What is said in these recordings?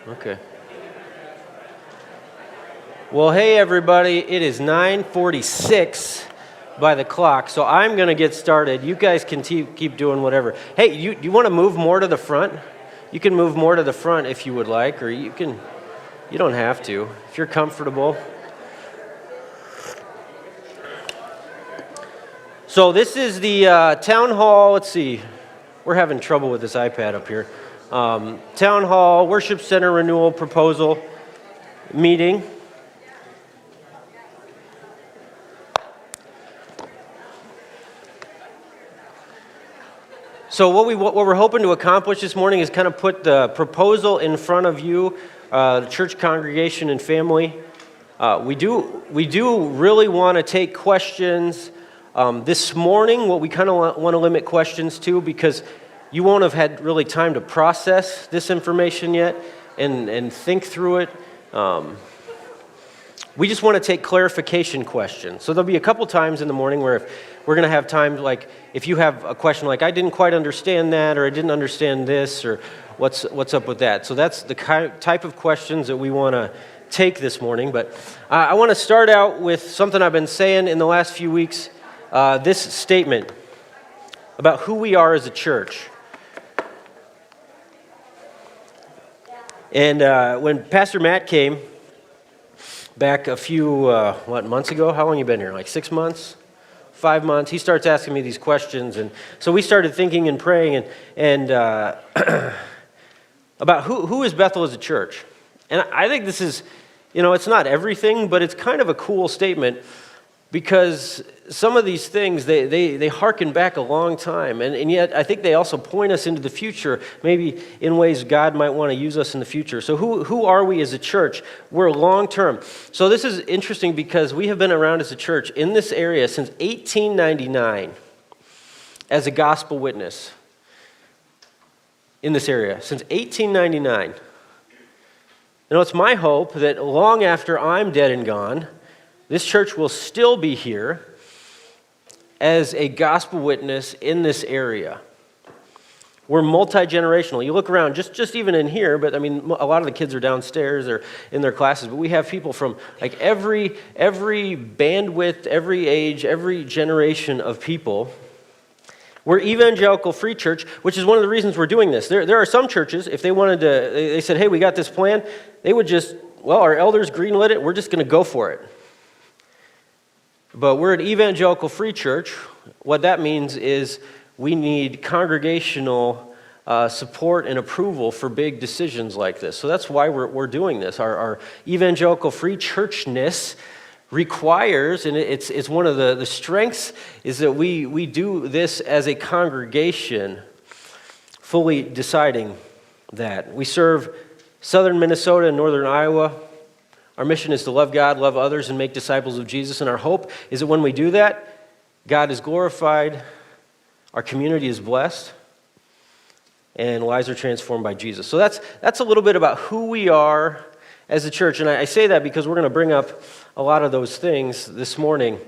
Okay. Well, hey everybody, it is 9:46 by the clock, so I'm going to get started. You guys can keep doing whatever. Hey, you want to move more to the front? You can move more to the front if you would like, or you don't have to, if you're comfortable. So this is the town hall, let's see, we're having trouble with this iPad up here. Town hall, worship center renewal proposal meeting. So what we're hoping to accomplish this morning is kind of put the proposal in front of you, the church congregation and family. We do really want to take questions. This morning, what we kind of want to limit questions to, because you won't have had really time to process this information yet and think through it. We just want to take clarification questions. So there'll be a couple times in the morning where if we're going to have time, like if you have a question like, I didn't quite understand that, or I didn't understand this, or what's up with that. So that's the type of questions that we want to take this morning. But I want to start out with something I've been saying in the last few weeks, this statement about who we are as a church. And when Pastor Matt came back a few, months ago? How long you been here? Like 6 months? 5 months? He starts asking me these questions. And so we started thinking and praying and about who is Bethel as a church. And I think this is, it's not everything, but it's kind of a cool statement, because some of these things, they harken back a long time, and yet I think they also point us into the future, maybe in ways God might want to use us in the future. So who are we as a church? We're long-term. So this is interesting because we have been around as a church in this area since 1899 as a gospel witness in this area, since 1899. It's my hope that long after I'm dead and gone, this church will still be here as a gospel witness in this area. We're multi-generational. You look around, just even in here, but I mean, a lot of the kids are downstairs or in their classes, but we have people from like every bandwidth, every age, every generation of people. We're evangelical free church, which is one of the reasons we're doing this. There are some churches, if they wanted to, they said, hey, we got this plan, they would just, our elders greenlit it, we're just going to go for it. But we're an evangelical free church. What that means is we need congregational support and approval for big decisions like this. So that's why we're doing this. Our evangelical free churchness requires, and it's one of the strengths, is that we do this as a congregation, fully deciding that. We serve southern Minnesota and northern Iowa. Our mission is to love God, love others, and make disciples of Jesus. And our hope is that when we do that, God is glorified, our community is blessed, and lives are transformed by Jesus. So that's a little bit about who we are as a church. And I say that because we're going to bring up a lot of those things this morning.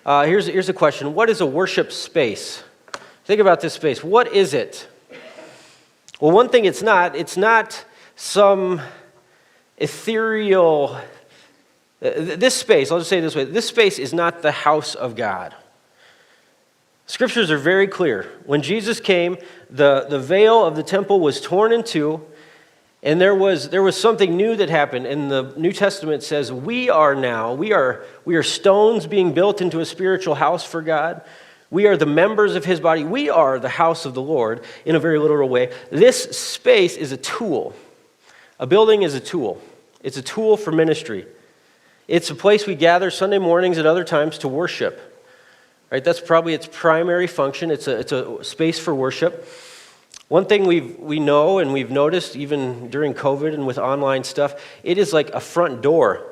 Here's a question. What is a worship space? Think about this space. What is it? Well, one thing it's not some ethereal, this space, I'll just say it this way, this space is not the house of God. Scriptures are very clear. When Jesus came, the veil of the temple was torn in two, and there was something new that happened. And the New Testament says we are stones being built into a spiritual house for God. We are the members of his body. We are the house of the Lord in a very literal way. This space is a tool. A building is a tool. It's a tool for ministry. It's a place we gather Sunday mornings and other times to worship. Right? That's probably its primary function. It's a space for worship. One thing we know and we've noticed even during COVID and with online stuff, it is like a front door.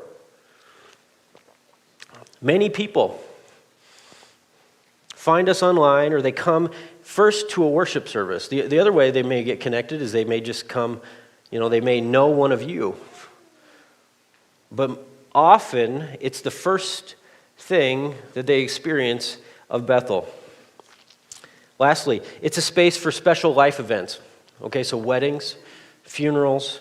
Many people find us online, or they come first to a worship service. The other way they may get connected is they may just come, they may know one of you. But often, it's the first thing that they experience of Bethel. Lastly, it's a space for special life events. Okay, so weddings, funerals,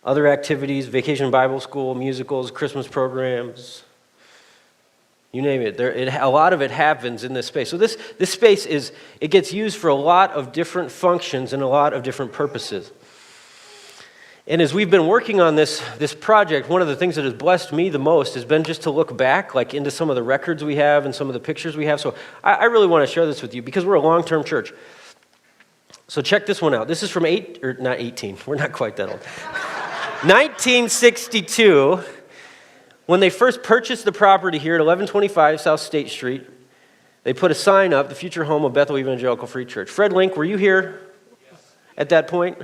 Other activities, vacation Bible school, musicals, Christmas programs, you name it. A lot of it happens in this space. So this space it gets used for a lot of different functions and a lot of different purposes. And as we've been working on this project, one of the things that has blessed me the most has been just to look back like into some of the records we have and some of the pictures we have. So I really want to share this with you because we're a long-term church. So check this one out. This is from not 18. We're not quite that old. 1962, when they first purchased the property here at 1125 South State Street, they put a sign up, the future home of Bethel Evangelical Free Church. Fred Link, were you here at that point?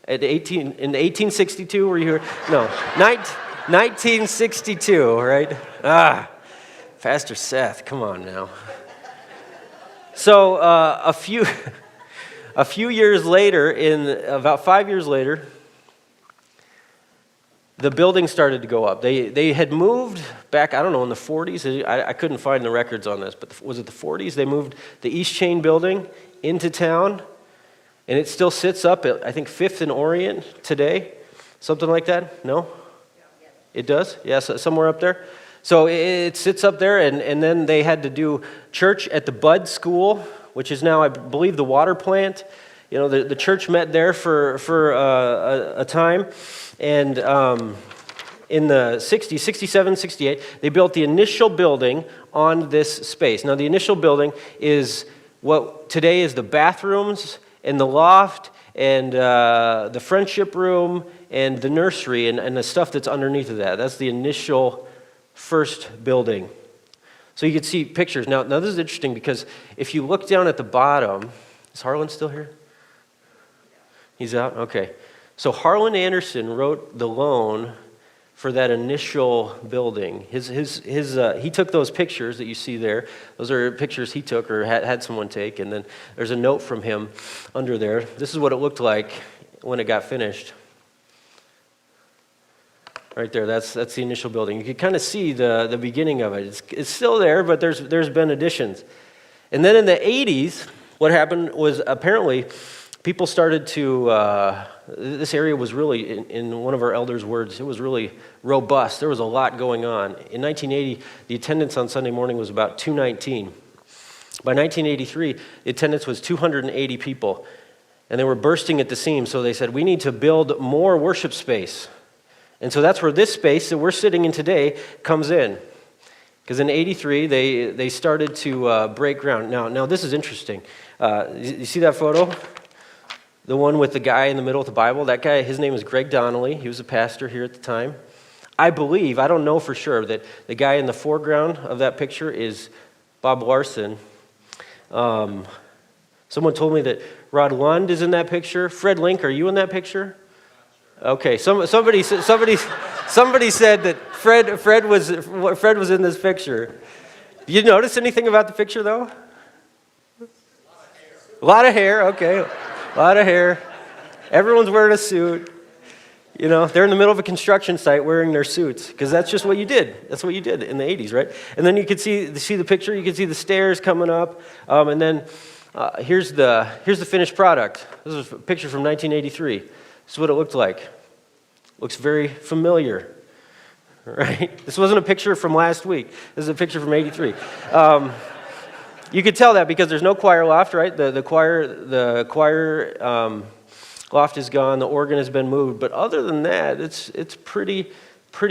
In 1862, were you here? No, 1962, right? Pastor Seth, come on now. So a few years later, about 5 years later, the building started to go up. They had moved back, I don't know, in the 40s. I couldn't find the records on this, but was it the 40s? They moved the East Chain building into town. And it still sits up at, I think, 5th and Orient today. Something like that? No? It does? Yeah, somewhere up there. So it sits up there, and then they had to do church at the Bud School, which is now, I believe, the water plant. You know, the church met there for a time. And in the 60s, 67, 68, they built the initial building on this space. Now, the initial building is what today is the bathrooms and the loft, and the friendship room, and the nursery, and the stuff that's underneath of that. That's the initial first building. So you can see pictures. Now this is interesting because if you look down at the bottom, is Harlan still here? He's out? Okay. So Harlan Anderson wrote the loan for that initial building. He took those pictures that you see there. Those are pictures he took or had someone take, and then there's a note from him under there. This is what it looked like when it got finished. Right there, that's the initial building. You can kind of see the beginning of it. It's still there, but there's been additions. And then in the 80s, what happened was apparently people started to, this area was really, in one of our elders' words, it was really robust. There was a lot going on. In 1980, the attendance on Sunday morning was about 219. By 1983, the attendance was 280 people, and they were bursting at the seams, so they said, we need to build more worship space. And so that's where this space that we're sitting in today comes in. Because in 83, they started to break ground. Now this is interesting. You see that photo? The one with the guy in the middle with the Bible, that guy, his name is Greg Donnelly. He was a pastor here at the time. I believe, I don't know for sure, that the guy in the foreground of that picture is Bob Larson. Someone told me that Rod Lund is in that picture. Fred Link, are you in that picture? Okay, somebody said that Fred was in this picture. Did you notice anything about the picture, though? A lot of hair, okay. A lot of hair. Everyone's wearing a suit. You know, they're in the middle of a construction site wearing their suits because that's just what you did. That's what you did in the 80s, right? And then you could see the picture. You could see the stairs coming up. And then here's the finished product. This is a picture from 1983. This is what it looked like. Looks very familiar, right? This wasn't a picture from last week. This is a picture from 83. You could tell that because there's no choir loft, right? The choir loft is gone. The organ has been moved. But other than that, it's pretty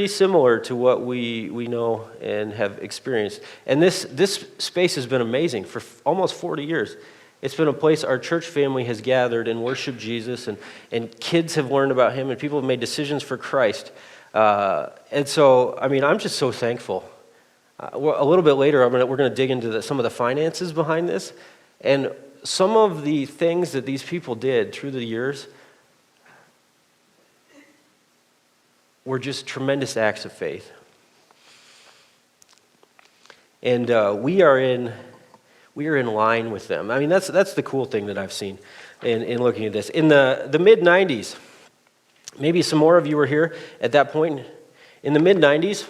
similar to what we know and have experienced. And this space has been amazing for almost 40 years. It's been a place our church family has gathered and worshiped Jesus, and kids have learned about him, and people have made decisions for Christ. And so, I mean, I'm just so thankful. A little bit later, we're going to dig into some of the finances behind this. And some of the things that these people did through the years were just tremendous acts of faith. And we are in line with them. I mean, that's the cool thing that I've seen in looking at this. In the mid-90s, maybe some more of you were here at that point. In the mid-90s,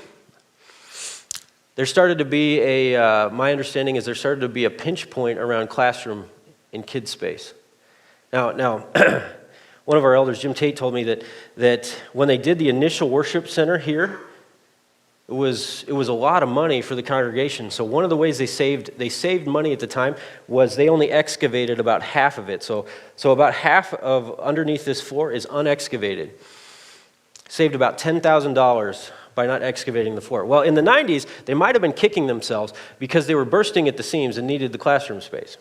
there started to be my understanding is there started to be a pinch point around classroom and kid space. Now, One of our elders, Jim Tate, told me that when they did the initial worship center here, it was a lot of money for the congregation. So one of the ways they saved money at the time was they only excavated about half of it. So about half of underneath this floor is unexcavated. Saved about $10,000 by not excavating the floor. Well, in the 90s, they might have been kicking themselves because they were bursting at the seams and needed the classroom space.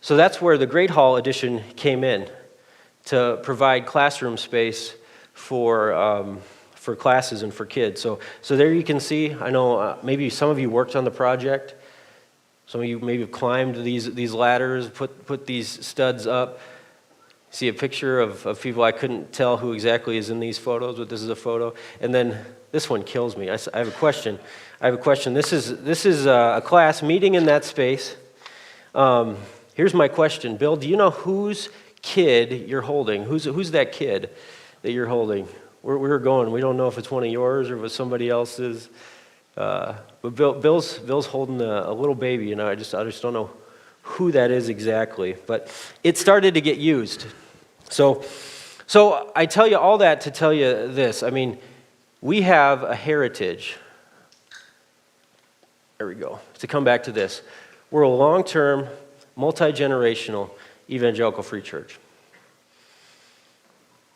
So that's where the Great Hall addition came in, to provide classroom space for classes and for kids. So there you can see, I know maybe some of you worked on the project. Some of you maybe have climbed these ladders, put these studs up. See a picture of people. I couldn't tell who exactly is in these photos, but this is a photo. And then this one kills me. I have a question. This is a class meeting in that space. Here's my question. Bill, do you know whose kid you're holding? Who's that kid that you're holding? We're going. We don't know if it's one of yours or if it's somebody else's. But Bill's holding a little baby, and I just don't know who that is exactly. But it started to get used. So I tell you all that to tell you this. I mean, we have a heritage. There we go. To come back to this, we're a long-term, multi-generational evangelical free church.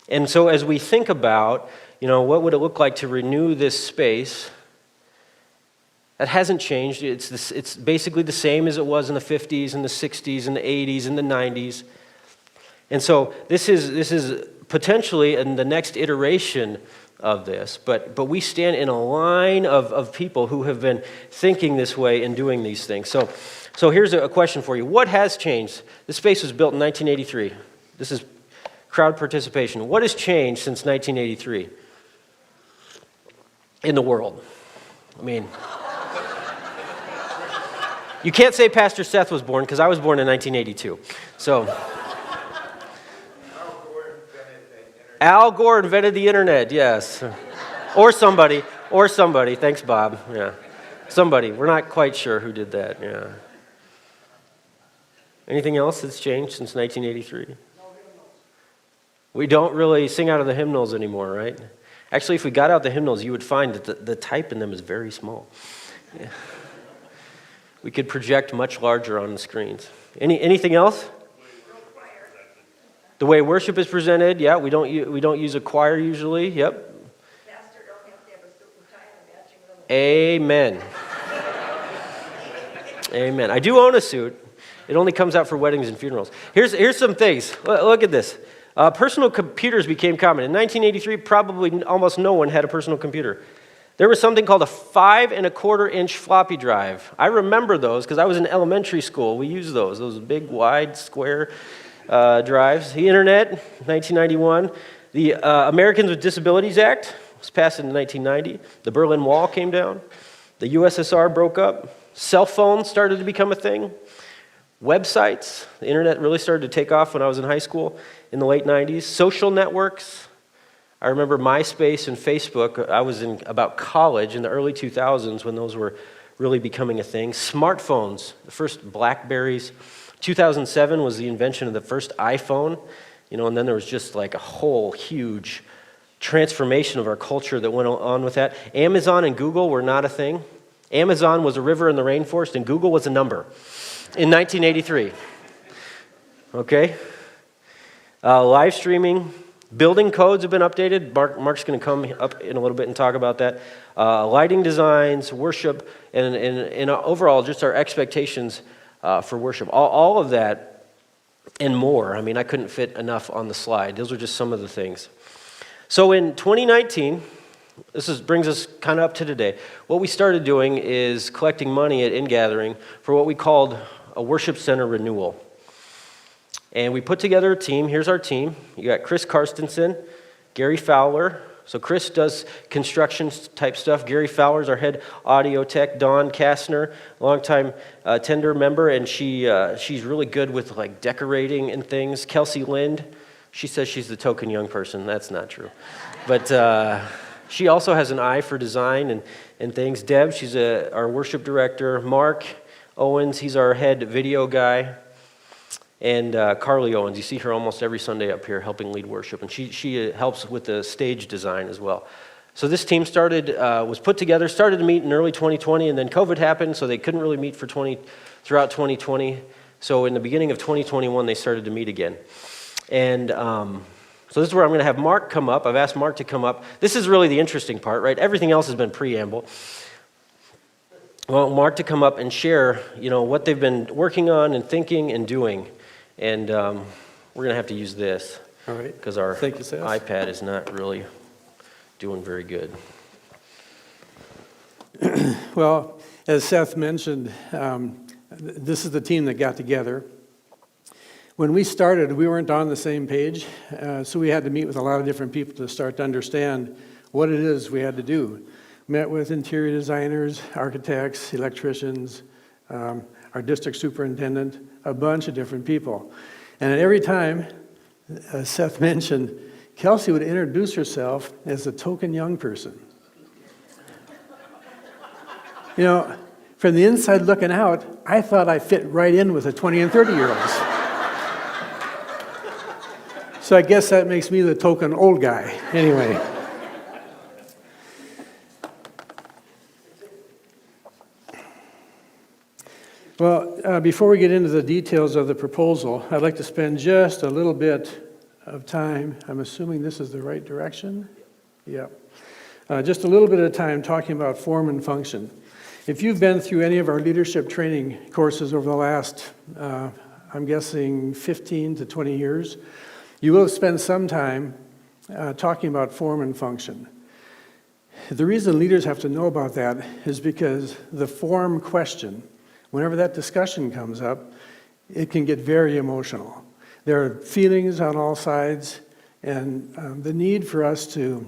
And so as we think about, what would it look like to renew this space, that hasn't changed. It's basically the same as it was in the 50s and the 60s and the 80s and the 90s. And so this is potentially in the next iteration of this, but we stand in a line of people who have been thinking this way and doing these things. So here's a question for you. What has changed? This space was built in 1983. This is crowd participation. What has changed since 1983 in the world? I mean, you can't say Pastor Seth was born because I was born in 1982. So Al Gore invented the internet, yes. Or somebody. Thanks, Bob. Yeah. Somebody. We're not quite sure who did that. Yeah. Anything else that's changed since 1983? We don't really sing out of the hymnals anymore, right? Actually, if we got out the hymnals, you would find that the type in them is very small. Yeah. We could project much larger on the screens. Anything else? The way worship is presented, yeah, we don't use a choir usually. Yep. Pastor don't have to have a suit and tie and a matching little. Amen. Amen. I do own a suit. It only comes out for weddings and funerals. Here's some things. Look at this. Personal computers became common. In 1983, probably almost no one had a personal computer. There was something called a 5 1/4-inch floppy drive. I remember those because I was in elementary school. We used those big, wide, square drives. The internet, 1991. The Americans with Disabilities Act was passed in 1990. The Berlin Wall came down. The USSR broke up. Cell phones started to become a thing. Websites, the internet really started to take off when I was in high school in the late 90s. Social networks. I remember MySpace and Facebook. I was in about college in the early 2000s when those were really becoming a thing. Smartphones, the first Blackberries. 2007 was the invention of the first iPhone, and then there was just like a whole huge transformation of our culture that went on with that. Amazon and Google were not a thing. Amazon was a river in the rainforest, and Google was a number in 1983. Okay? Live streaming. Building codes have been updated. Mark's going to come up in a little bit and talk about that. Lighting designs, worship, and overall just our expectations for worship. All of that and more. I mean, I couldn't fit enough on the slide. Those are just some of the things. So in 2019, brings us kind of up to today. What we started doing is collecting money at Ingathering for what we called a worship center renewal. And we put together a team. Here's our team. You got Chris Karstensen, Gary Fowler. So Chris does construction type stuff. Gary Fowler's our head audio tech. Dawn Kastner, longtime tender member, and she's really good with like decorating and things. Kelsey Lind, she says she's the token young person. That's not true. But she also has an eye for design and things. Deb, she's our worship director. Mark Owens, he's our head video guy. and Carly Owens. You see her almost every Sunday up here helping lead worship, and she helps with the stage design as well. So this team was put together, started to meet in early 2020, and then COVID happened, so they couldn't really meet throughout 2020. So in the beginning of 2021, they started to meet again. And so this is where I'm going to have Mark come up. I've asked Mark to come up. This is really the interesting part, right? Everything else has been preamble. I want Mark to come up and share, what they've been working on and thinking and doing. And we're going to have to use this. All right. Because our Thank you, Seth. iPad is not really doing very good. Well, as Seth mentioned, this is the team that got together. When we started, we weren't on the same page, so we had to meet with a lot of different people to start to understand what it is we had to do. Met with interior designers, architects, electricians, our district superintendent, a bunch of different people. And at every time, as Seth mentioned, Kelsey would introduce herself as a token young person. From the inside looking out, I thought I fit right in with the 20 and 30-year-olds. So I guess that makes me the token old guy. Anyway. Well, before we get into the details of the proposal, I'd like to spend just a little bit of time. I'm assuming this is the right direction? Yeah. Just a little bit of time talking about form and function. If you've been through any of our leadership training courses over the last, I'm guessing 15 to 20 years, you will spend some time talking about form and function. The reason leaders have to know about that is because the form question, whenever that discussion comes up, it can get very emotional. There are feelings on all sides, and the need for us to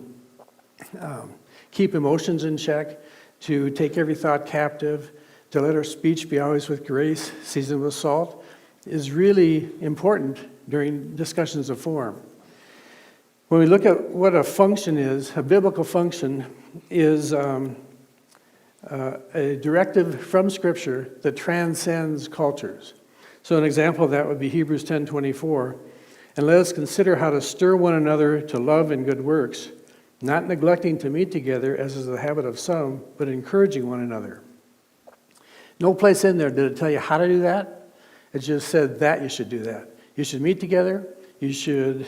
keep emotions in check, to take every thought captive, to let our speech be always with grace, seasoned with salt, is really important during discussions of form. When we look at what a function is, a biblical function is a directive from Scripture that transcends cultures. So an example of that would be Hebrews 10:24. And let us consider how to stir one another to love and good works, not neglecting to meet together, as is the habit of some, but encouraging one another. No place in there did it tell you how to do that. It just said that you should do that. You should meet together, you should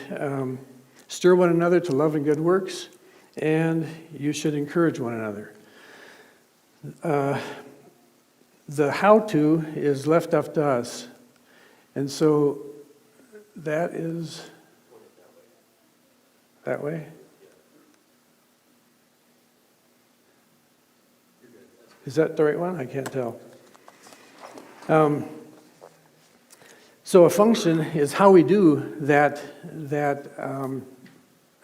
stir one another to love and good works, and you should encourage one another. The how-to is left up to us. And so that is that way. Is that the right one? I can't tell. So a function is how we do that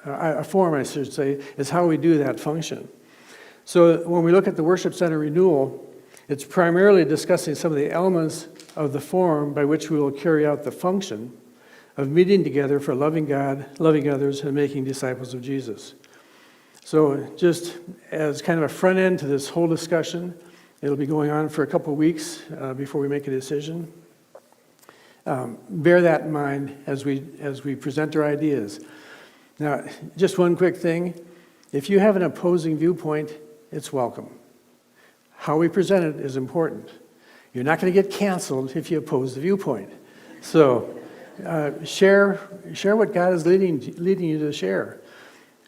a form, I should say, is how we do that function. So when we look at the Worship Center renewal, it's primarily discussing some of the elements of the form by which we will carry out the function of meeting together for loving God, loving others, and making disciples of Jesus. So just as kind of a front end to this whole discussion, it'll be going on for a couple of weeks before we make a decision. Bear that in mind as we present our ideas. Now, just one quick thing. If you have an opposing viewpoint, it's welcome. How we present it is important. You're not going to get canceled if you oppose the viewpoint. So share what God is leading you to share.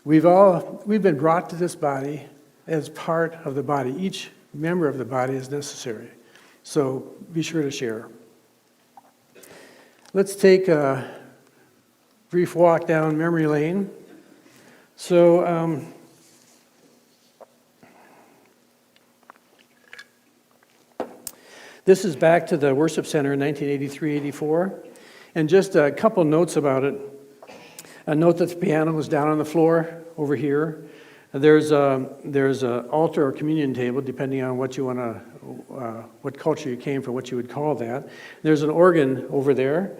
We've been brought to this body as part of the body. Each member of the body is necessary. So be sure to share. Let's take a brief walk down memory lane. So this is back to the Worship Center in 1983-84. And just a couple notes about it. A note that the piano was down on the floor over here. There's a altar or communion table, depending on what you want to, what culture you came from, what you would call that. There's an organ over there.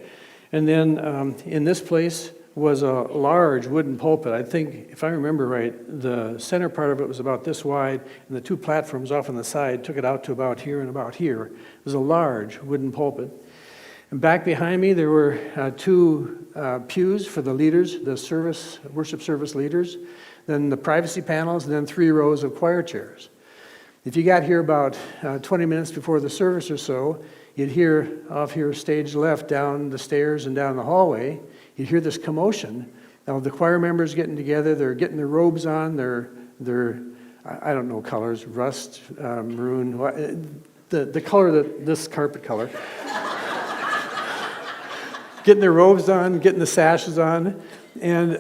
And then in this place was a large wooden pulpit. I think, if I remember right, the center part of it was about this wide, and the two platforms off on the side took it out to about here and about here. It was a large wooden pulpit. And back behind me, there were two pews for the leaders, the worship service leaders, then the privacy panels, and then 3 rows of choir chairs. If you got here about 20 minutes before the service or so, you'd hear off here stage left down the stairs and down the hallway, you'd hear this commotion of the choir members getting together. They're getting their robes on, their I don't know colors, rust, maroon, the color that this carpet color. Getting their robes on, getting the sashes on, and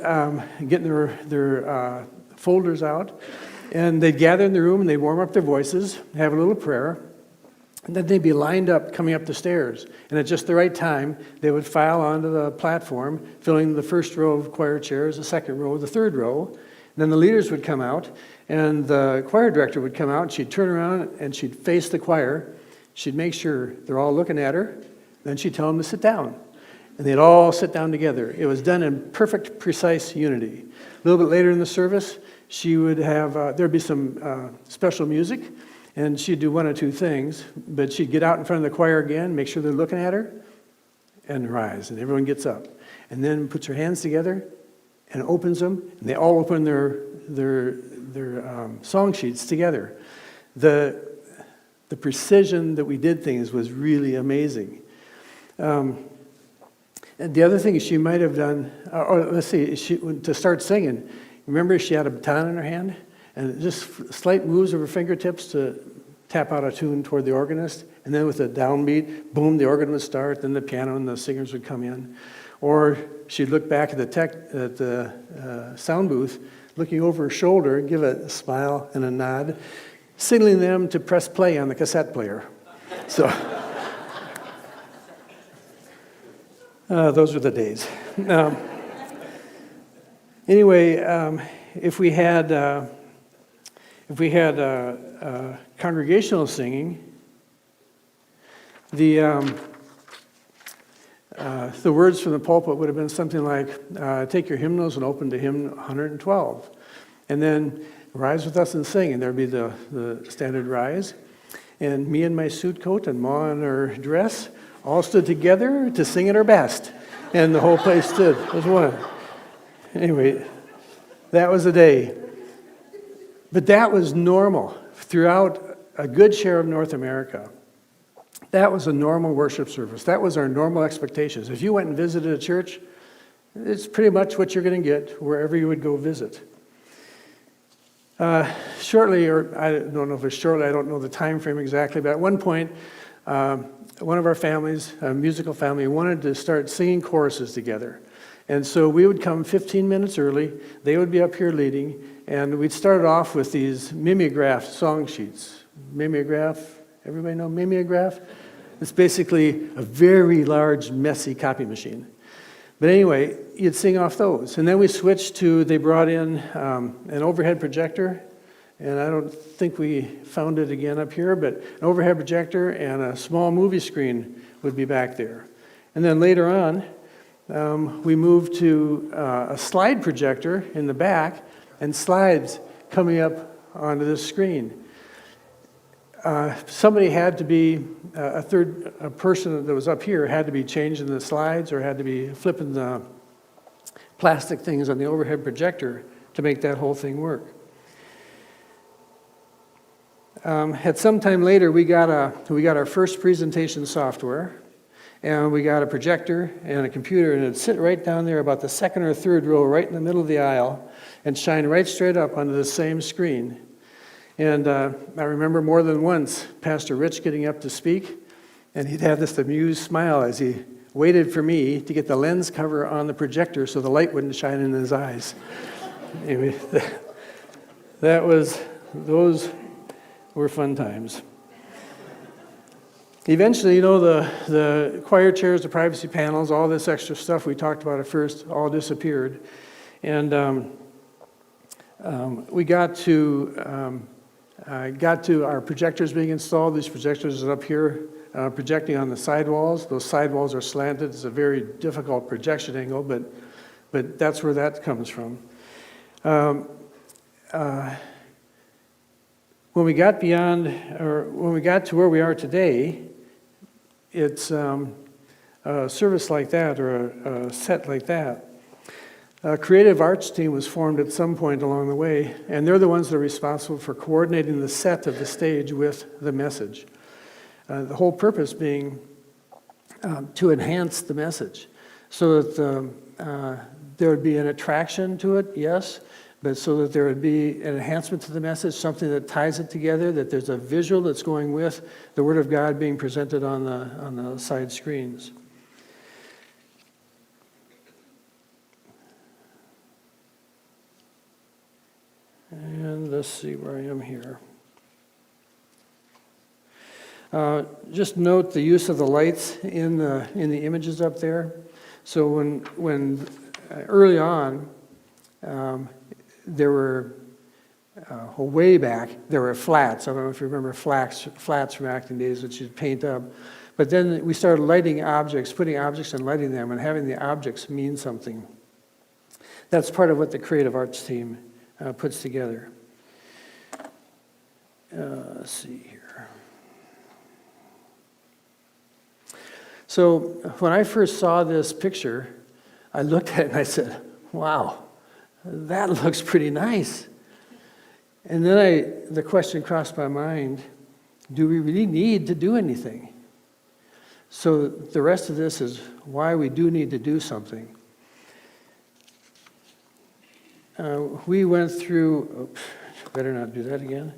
getting their folders out. And they'd gather in the room and they'd warm up their voices, have a little prayer, and then they'd be lined up coming up the stairs. And at just the right time, they would file onto the platform, filling the first row of choir chairs, the second row, the third row. And then the leaders would come out, and the choir director would come out, and she'd turn around and she'd face the choir. She'd make sure they're all looking at her. Then she'd tell them to sit down. And they'd all sit down together. It was done in perfect, precise unity. A little bit later in the service, she would have, there'd be some special music, and she'd do one or two things, but she'd get out in front of the choir again, make sure they're looking at her, and rise, and everyone gets up. And then puts her hands together and opens them, and they all open their song sheets together. The precision that we did things was really amazing. And the other thing she might have done, to start singing, remember she had a baton in her hand? And just slight moves of her fingertips to tap out a tune toward the organist. And then with a downbeat, boom, the organ would start, then the piano and the singers would come in. Or she'd look back at the sound booth, looking over her shoulder, give a smile and a nod, signaling them to press play on the cassette player. So... those were the days. Anyway, if we had congregational singing, the words from the pulpit would have been something like, "Take your hymnals and open to hymn 112, and then rise with us and sing." And there'd be the standard rise, and me in my suit coat and Ma in her dress. All stood together to sing at our best. And the whole place stood as one. Anyway, that was a day. But that was normal throughout a good share of North America. That was a normal worship service. That was our normal expectations. If you went and visited a church, it's pretty much what you're going to get wherever you would go visit. Shortly, or I don't know if it's shortly, I don't know the time frame exactly, but at one point, one of our families, a musical family, wanted to start singing choruses together. And so we would come 15 minutes early, they would be up here leading, and we'd start off with these mimeograph song sheets. Mimeograph, everybody know mimeograph? It's basically a very large, messy copy machine. But anyway, you'd sing off those. And then we switched to, they brought in an overhead projector, and I don't think we found it again up here, but an overhead projector and a small movie screen would be back there. And then later on, we moved to a slide projector in the back and slides coming up onto this screen. Somebody had to be, a person that was up here had to be changing the slides or had to be flipping the plastic things on the overhead projector to make that whole thing work. At some time later, we got our first presentation software, and we got a projector and a computer, and it'd sit right down there about the second or third row, right in the middle of the aisle, and shine right straight up onto the same screen. And I remember more than once Pastor Rich getting up to speak, and he'd have this amused smile as he waited for me to get the lens cover on the projector so the light wouldn't shine in his eyes. Anyway, those were fun times. Eventually, the choir chairs, the privacy panels, all this extra stuff we talked about at first all disappeared. And we got to our projectors being installed. These projectors are up here projecting on the sidewalls. Those sidewalls are slanted. It's a very difficult projection angle, but that's where that comes from. When we got when we got to where we are today, it's a service like that or a set like that. A creative arts team was formed at some point along the way, and they're the ones that are responsible for coordinating the set of the stage with the message. The whole purpose being to enhance the message so that there would be an attraction to it, yes, but so that there would be an enhancement to the message, something that ties it together, that there's a visual that's going with the Word of God being presented on the side screens. And let's see where I am here. Just note the use of the lights in the images up there. So when early on, there were way back there were flats. I don't know if you remember flats from acting days, which you'd paint up. But then we started lighting objects, putting objects and lighting them, and having the objects mean something. That's part of what the creative arts team puts together. Let's see here. So when I first saw this picture, I looked at it and I said, wow, that looks pretty nice. And then the question crossed my mind, do we really need to do anything? So the rest of this is why we do need to do something. We went through, better not do that again.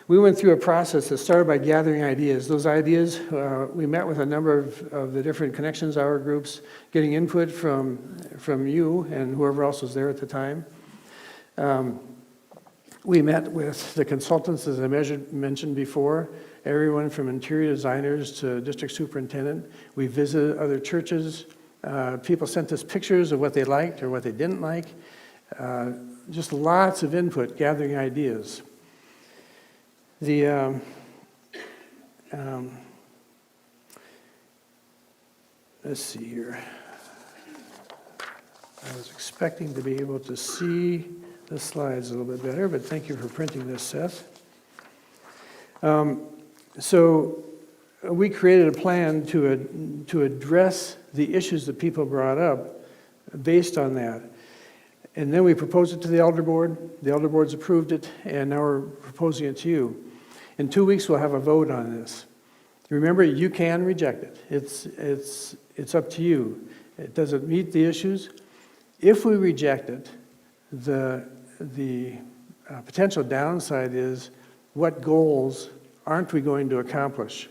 We went through a process that started by gathering ideas. Those ideas, we met with a number of the different Connections Hour groups, getting input from you and whoever else was there at the time. We met with the consultants, as I mentioned before, everyone from interior designers to district superintendent. We visited other churches. People sent us pictures of what they liked or what they didn't like. Just lots of input, gathering ideas. Let's see here. I was expecting to be able to see the slides a little bit better, but thank you for printing this, Seth. So we created a plan to address the issues that people brought up based on that. And then we proposed it to the elder board. The elder board's approved it, and now we're proposing it to you. In 2 weeks, we'll have a vote on this. Remember, you can reject it. It's up to you. Does it meet the issues? If we reject it, the potential downside is what goals aren't we going to accomplish?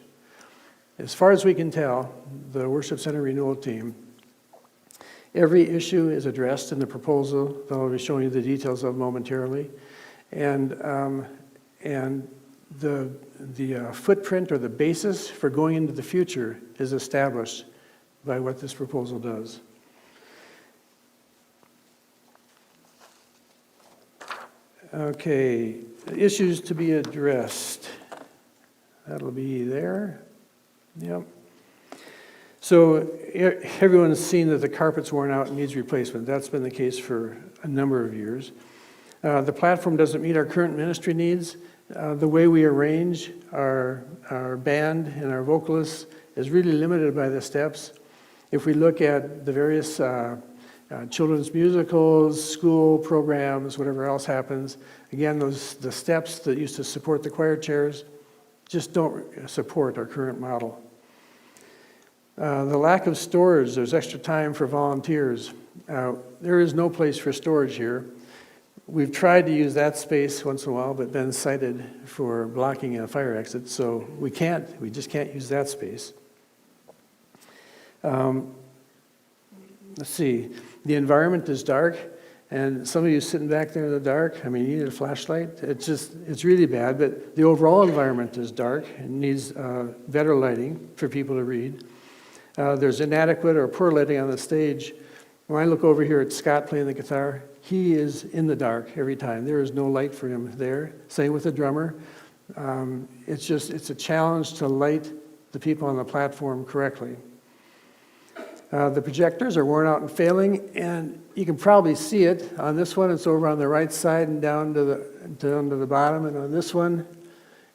As far as we can tell, the Worship Center Renewal Team, every issue is addressed in the proposal that I'll be showing you the details of momentarily. And the footprint or the basis for going into the future is established by what this proposal does. Okay, issues to be addressed. That'll be there. Yep. So everyone's seen that the carpet's worn out and needs replacement. That's been the case for a number of years. The platform doesn't meet our current ministry needs. The way we arrange our band and our vocalists is really limited by the steps. If we look at the various children's musicals, school programs, whatever else happens, again, the steps that used to support the choir chairs just don't support our current model. The lack of storage, there's extra time for volunteers. There is no place for storage here. We've tried to use that space once in a while, but been cited for blocking a fire exit, so we just can't use that space. Let's see, the environment is dark, and some of you sitting back there in the dark, I mean, you need a flashlight. It's really bad, but the overall environment is dark and needs better lighting for people to read. There's inadequate or poor lighting on the stage. When I look over here at Scott playing the guitar, he is in the dark every time. There is no light for him there. Same with the drummer. It's a challenge to light the people on the platform correctly. The projectors are worn out and failing, and you can probably see it. On this one, it's over on the right side and down to the bottom, and on this one,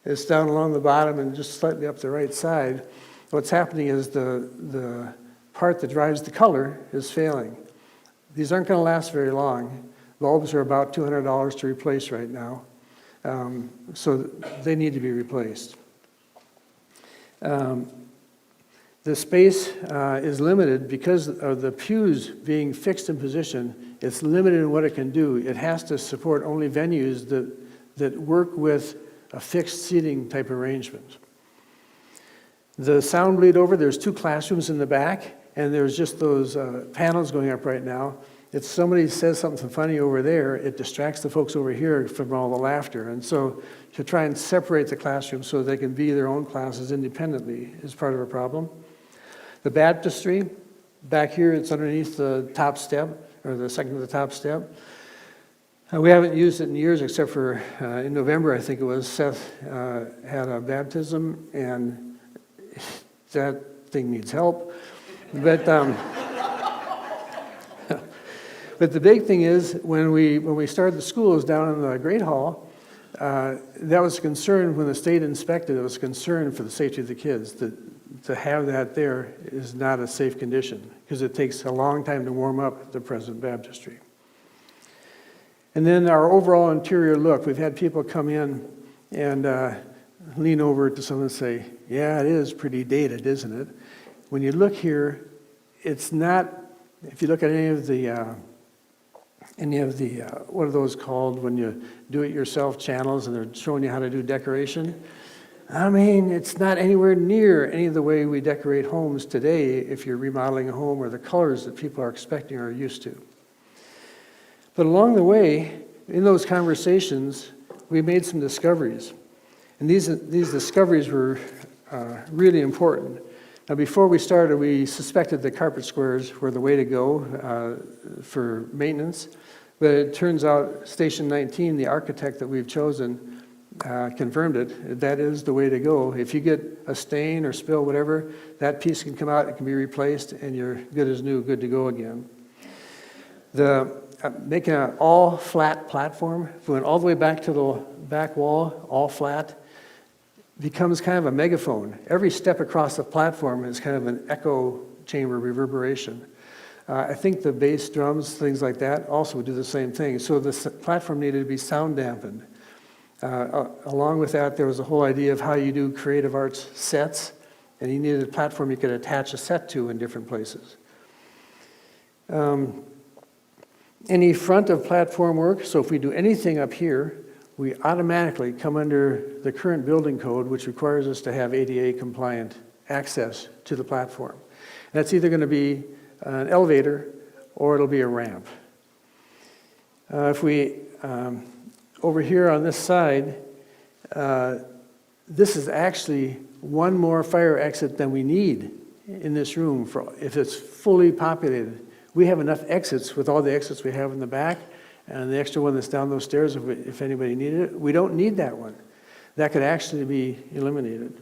it's down along the bottom and just slightly up the right side. What's happening is the part that drives the color is failing. These aren't going to last very long. Bulbs are about $200 to replace right now, so they need to be replaced. The space is limited because of the pews being fixed in position. It's limited in what it can do. It has to support only venues that work with a fixed seating type arrangement. The sound bleed over, there's 2 classrooms in the back, and there's just those panels going up right now. If somebody says something funny over there, it distracts the folks over here from all the laughter. And so to try and separate the classrooms so they can be their own classes independently is part of a problem. The baptistry, back here, it's underneath the top step, or the second to the top step. We haven't used it in years, except for in November, I think it was, Seth had a baptism, and that thing needs help. But but the big thing is, when we started the schools down in the Great Hall, that was a concern when the state inspected. It was a concern for the safety of the kids. To have that there is not a safe condition, because it takes a long time to warm up the present baptistry. And then our overall interior look, we've had people come in and lean over to someone and say, yeah, it is pretty dated, isn't it? When you look here, it's not, if you look at any of the what are those called when you do it yourself channels and they're showing you how to do decoration? I mean, it's not anywhere near any of the way we decorate homes today if you're remodeling a home, or the colors that people are expecting or used to. But along the way, in those conversations, we made some discoveries. And these discoveries were really important. Now, before we started, we suspected that carpet squares were the way to go for maintenance. But it turns out Station 19, the architect that we've chosen, confirmed it. That is the way to go. If you get a stain or spill, whatever, that piece can come out, it can be replaced, and you're good as new, good to go again. Making an all-flat platform, going all the way back to the back wall, all flat, becomes kind of a megaphone. Every step across the platform is kind of an echo chamber reverberation. I think the bass drums, things like that, also would do the same thing. So the platform needed to be sound dampened. Along with that, there was a whole idea of how you do creative arts sets, and you needed a platform you could attach a set to in different places. Any front of platform work, so if we do anything up here, we automatically come under the current building code, which requires us to have ADA compliant access to the platform. And that's either going to be an elevator or it'll be a ramp. If we over here on this side, this is actually one more fire exit than we need in this room for if it's fully populated. We have enough exits with all the exits we have in the back, and the extra one that's down those stairs if anybody needed it. We don't need that one. That could actually be eliminated.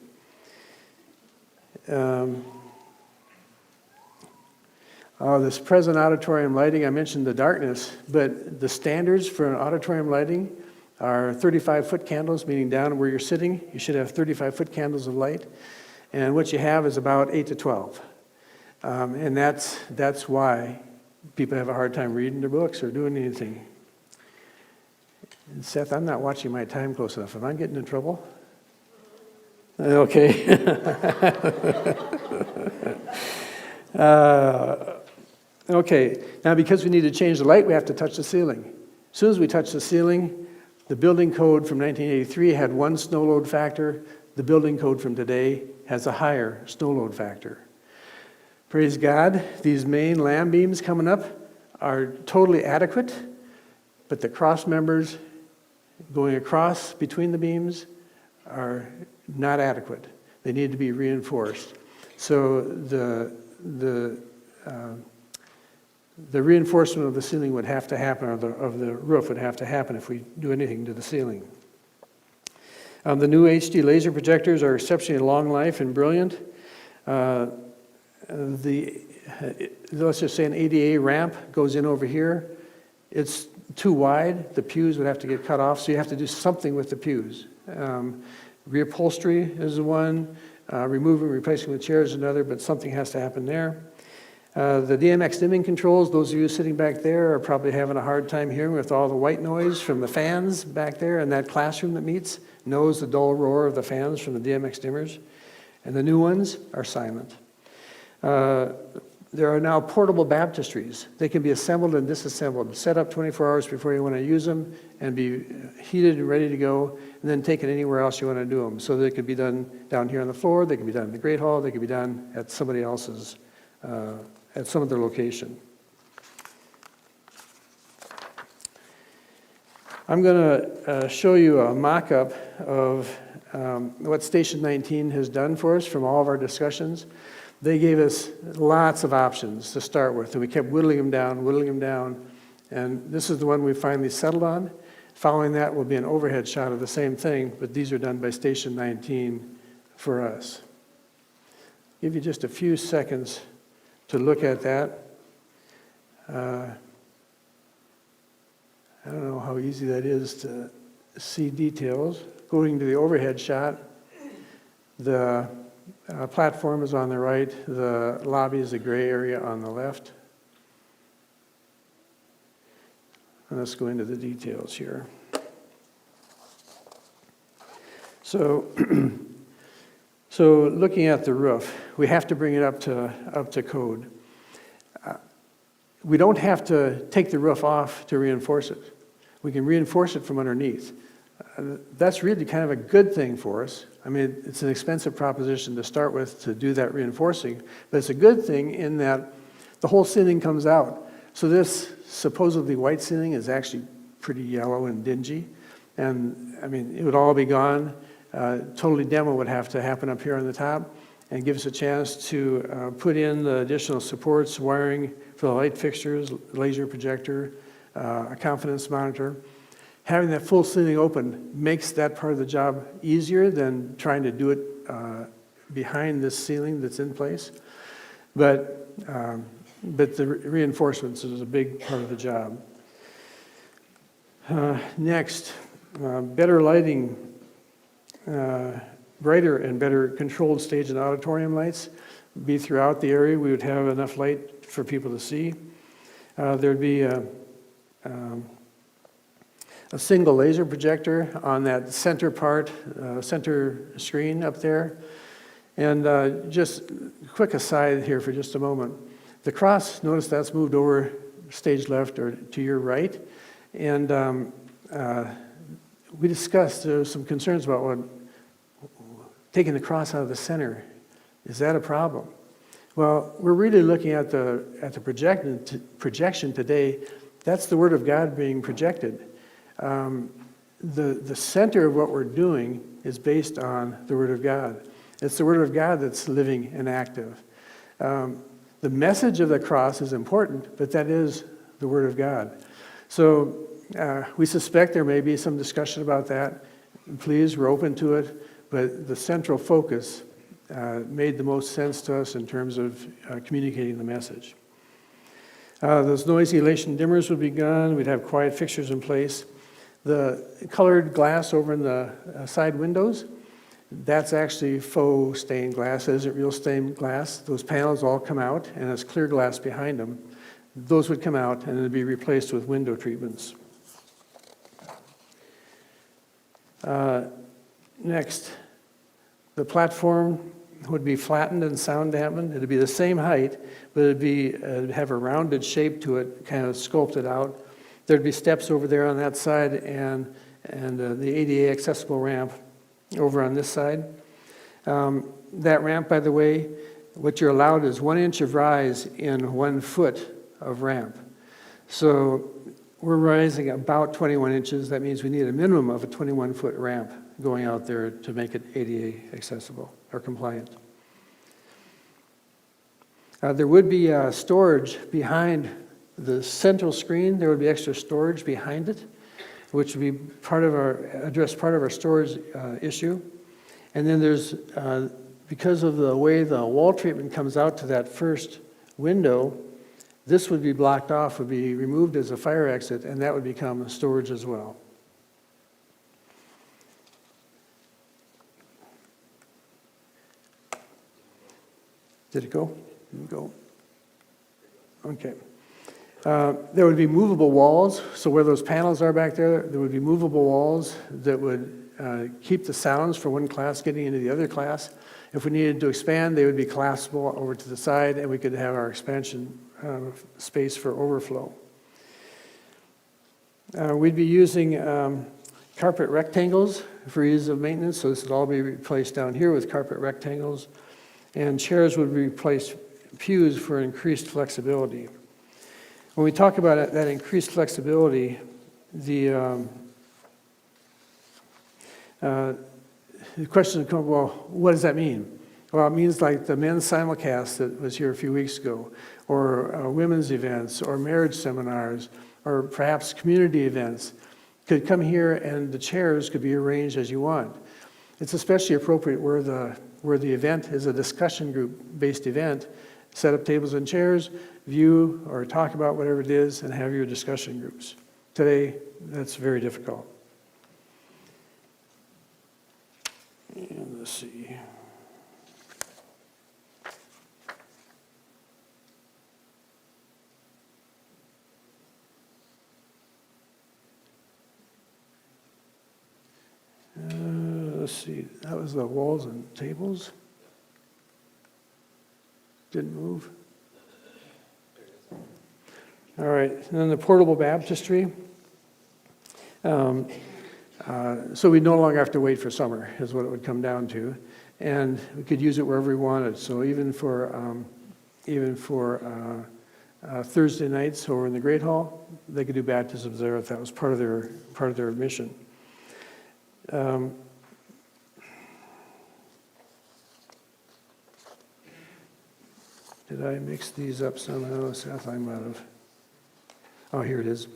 This present auditorium lighting, I mentioned the darkness, but the standards for an auditorium lighting are 35-foot candles, meaning down where you're sitting, you should have 35-foot candles of light. And what you have is about 8 to 12. And that's why people have a hard time reading their books or doing anything. And Seth, I'm not watching my time close enough. Am I getting in trouble? Okay. Okay, now because we need to change the light, we have to touch the ceiling. As soon as we touch the ceiling, the building code from 1983 had one snow load factor. The building code from today has a higher snow load factor. Praise God, these main lamb beams coming up are totally adequate, but the cross members going across between the beams are not adequate. They need to be reinforced. So the reinforcement of the ceiling would have to happen, or of the roof would have to happen if we do anything to the ceiling. The new HD laser projectors are exceptionally long life and brilliant. Let's just say an ADA ramp goes in over here. It's too wide. The pews would have to get cut off, so you have to do something with the pews. Reupholstery is the one. Removing, replacing with chairs is another, but something has to happen there. The DMX dimming controls, those of you sitting back there are probably having a hard time hearing with all the white noise from the fans back there, and that classroom that meets knows the dull roar of the fans from the DMX dimmers. And the new ones are silent. There are now portable baptistries. They can be assembled and disassembled, set up 24 hours before you want to use them, and be heated and ready to go, and then taken anywhere else you want to do them. So they could be done down here on the floor, they can be done in the Great Hall, they could be done at somebody else's, at some other location. I'm going to show you a mock-up of what Station 19 has done for us from all of our discussions. They gave us lots of options to start with, and we kept whittling them down, and this is the one we finally settled on. Following that will be an overhead shot of the same thing, but these are done by Station 19 for us. Give you just a few seconds to look at that. I don't know how easy that is to see details. Going to the overhead shot, the platform is on the right, the lobby is the gray area on the left. And let's go into the details here. So, so looking at the roof, we have to bring it up to code. We don't have to take the roof off to reinforce it. We can reinforce it from underneath. That's really kind of a good thing for us. I mean, it's an expensive proposition to start with to do that reinforcing, but it's a good thing in that the whole ceiling comes out. So this supposedly white ceiling is actually pretty yellow and dingy, and I mean, it would all be gone. Totally demo would have to happen up here on the top and give us a chance to put in the additional supports, wiring for the light fixtures, laser projector, a confidence monitor. Having that full ceiling open makes that part of the job easier than trying to do it behind this ceiling that's in place. But the reinforcements is a big part of the job. Next, better lighting, brighter and better controlled stage and auditorium lights be throughout the area. We would have enough light for people to see. There'd be a single laser projector on that center part, center screen up there. And just a quick aside here for just a moment. The cross, notice that's moved over stage left or to your right. And we discussed, there were some concerns about taking the cross out of the center. Is that a problem? Well, we're really looking at the projection today. That's the Word of God being projected. The center of what we're doing is based on the Word of God. It's the Word of God that's living and active. The message of the cross is important, but that is the Word of God. So we suspect there may be some discussion about that. Please, we're open to it, but the central focus made the most sense to us in terms of communicating the message. Those noisy elation dimmers would be gone. We'd have quiet fixtures in place. The colored glass over in the side windows, that's actually faux stained glass. It isn't real stained glass. Those panels all come out, and there's clear glass behind them. Those would come out, and it'd be replaced with window treatments. Next, the platform would be flattened and sound dampened. It'd be the same height, but it'd have a rounded shape to it, kind of sculpted out. There'd be steps over there on that side and the ADA accessible ramp over on this side. That ramp, by the way, what you're allowed is 1 inch of rise in 1 foot of ramp. So we're rising about 21 inches. That means we need a minimum of a 21-foot ramp going out there to make it ADA accessible or compliant. There would be storage behind the central screen. There would be extra storage behind it, which would be address part of our storage issue. And then there's, because of the way the wall treatment comes out to that first window, this would be blocked off, would be removed as a fire exit, and that would become storage as well. Did it go? Didn't go. Okay. There would be movable walls. So where those panels are back there, there would be movable walls that would keep the sounds from one class getting into the other class. If we needed to expand, they would be collapsible over to the side, and we could have our expansion space for overflow. We'd be using carpet rectangles for ease of maintenance, so this would all be replaced down here with carpet rectangles, and chairs would replace pews for increased flexibility. When we talk about that increased flexibility, the question would come, well, what does that mean? Well, it means like the men's simulcast that was here a few weeks ago, or women's events, or marriage seminars, or perhaps community events could come here and the chairs could be arranged as you want. It's especially appropriate where the event is a discussion group-based event. Set up tables and chairs, view or talk about whatever it is, and have your discussion groups. Today, that's very difficult. And let's see. Let's see, that was the walls and tables. Didn't move. All right, and then the portable baptistry. So we no longer have to wait for summer, is what it would come down to. And we could use it wherever we wanted. So even for Thursday nights over in the Great Hall, they could do baptisms there if that was part of their mission. Did I mix these up somehow? Seth, I might have. Oh, here it is.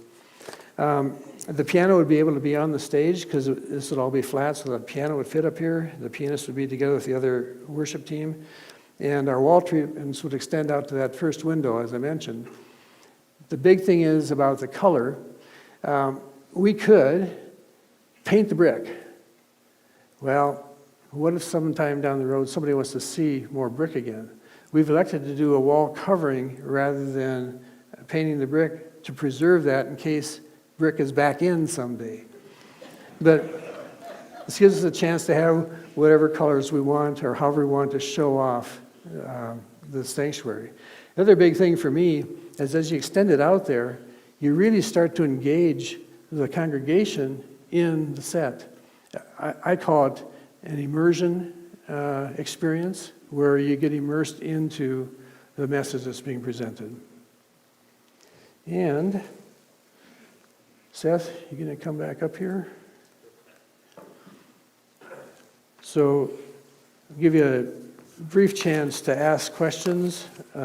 The piano would be able to be on the stage because this would all be flat, so the piano would fit up here. The pianist would be together with the other worship team. And our wall treatments would extend out to that first window, as I mentioned. The big thing is about the color. We could paint the brick. Well, what if sometime down the road somebody wants to see more brick again? We've elected to do a wall covering rather than painting the brick to preserve that in case brick is back in someday. But this gives us a chance to have whatever colors we want or however we want to show off the sanctuary. The other big thing for me is as you extend it out there, you really start to engage the congregation in the set. I call it an immersion experience where you get immersed into the message that's being presented. And Seth, you going to come back up here? So I'll give you a brief chance to ask questions, that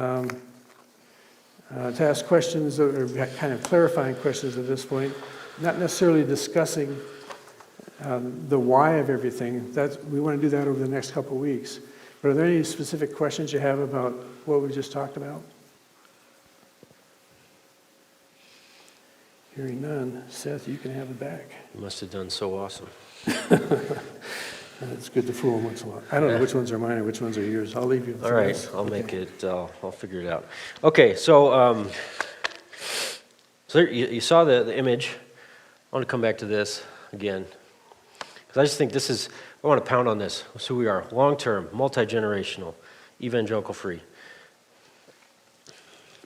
are kind of clarifying questions at this point, not necessarily discussing the why of everything. We want to do that over the next couple of weeks. But are there any specific questions you have about what we just talked about? Hearing none. Seth, you can have it back. You must have done so awesome. It's good to fool them once in a while. I don't know which ones are mine or which ones are yours. I'll leave you. All right, I'll figure it out. Okay, so you saw the image. I want to come back to this again, because I just think I want to pound on this. That's who we are, long-term, multi-generational, evangelical-free.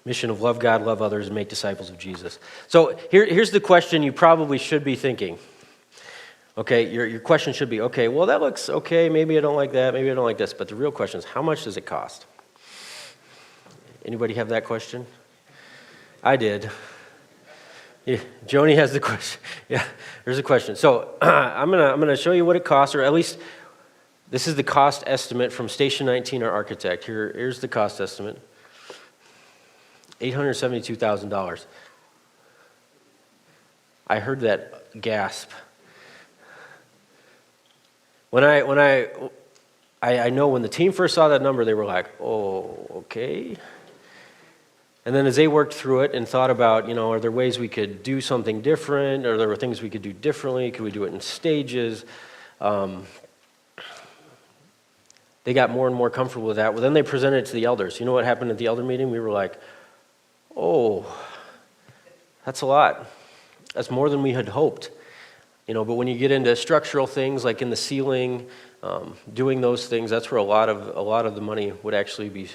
Mission of love God, love others, and make disciples of Jesus. So here's the question you probably should be thinking. Okay, your question should be, okay, well, that looks okay, maybe I don't like that, maybe I don't like this, but the real question is, how much does it cost? Anybody have that question? I did. Yeah, Joni has the question. Yeah, there's a question. So I'm gonna show you what it costs, or at least this is the cost estimate from Station 19, our architect. Here's the cost estimate. $872,000. I heard that gasp. When I know when the team first saw that number, they were like, oh, okay. And then as they worked through it and thought about, are there ways we could do something different? Or there were things we could do differently? Could we do it in stages? they got more and more comfortable with that. Well, then they presented it to the elders. You know what happened at the elder meeting? We were like, oh, that's a lot. That's more than we had hoped. But when you get into structural things like in the ceiling, doing those things, that's where a lot of the money would actually be